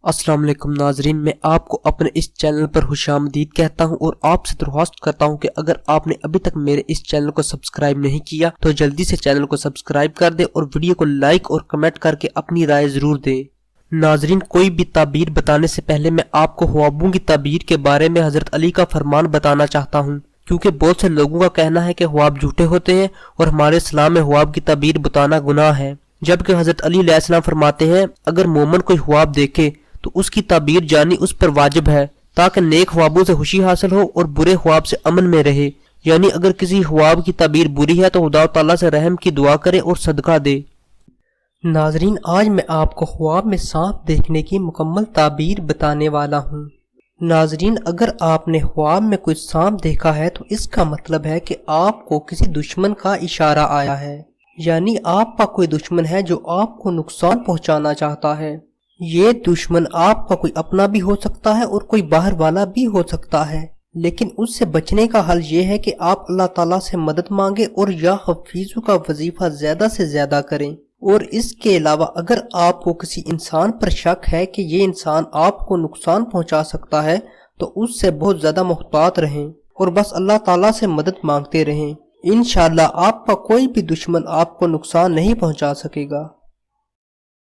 السلام علیکم ناظرین، میں آپ کو اپنے اس چینل پر خوش آمدید کہتا ہوں اور آپ سے درخواست کرتا ہوں کہ اگر آپ نے ابھی تک میرے اس چینل کو سبسکرائب نہیں کیا تو جلدی سے چینل کو سبسکرائب کر دیں اور ویڈیو کو لائک اور کمنٹ کر کے اپنی رائے ضرور دیں۔ ناظرین، کوئی بھی تعبیر بتانے سے پہلے میں آپ کو خوابوں کی تعبیر کے بارے میں حضرت علی کا فرمان بتانا چاہتا ہوں، کیونکہ بہت سے لوگوں کا کہنا ہے کہ خواب جھوٹے ہوتے ہیں اور ہمارے اسلام میں خواب کی تعبیر بتانا گناہ ہے، جبکہ حضرت علی علیہ السلام فرماتے ہیں اگر مومن کوئی خواب دیکھے تو اس کی تعبیر جانی اس پر واجب ہے تاکہ نیک خوابوں سے خوشی حاصل ہو اور برے خواب سے امن میں رہے، یعنی اگر کسی خواب کی تعبیر بری ہے تو خدا تعالیٰ سے رحم کی دعا کرے اور صدقہ دے۔ ناظرین، آج میں آپ کو خواب میں سانپ دیکھنے کی مکمل تعبیر بتانے والا ہوں۔ ناظرین، اگر آپ نے خواب میں کوئی سانپ دیکھا ہے تو اس کا مطلب ہے کہ آپ کو کسی دشمن کا اشارہ آیا ہے، یعنی آپ کا کوئی دشمن ہے جو آپ کو نقصان پہنچانا چاہتا ہے۔ یہ دشمن آپ کا کوئی اپنا بھی ہو سکتا ہے اور کوئی باہر والا بھی ہو سکتا ہے، لیکن اس سے بچنے کا حل یہ ہے کہ آپ اللہ تعالیٰ سے مدد مانگیں اور یا حفیظوں کا وظیفہ زیادہ سے زیادہ کریں۔ اور اس کے علاوہ اگر آپ کو کسی انسان پر شک ہے کہ یہ انسان آپ کو نقصان پہنچا سکتا ہے تو اس سے بہت زیادہ محتاط رہیں اور بس اللہ تعالیٰ سے مدد مانگتے رہیں۔ انشاءاللہ آپ کا کوئی بھی دشمن آپ کو نقصان نہیں پہنچا سکے گا۔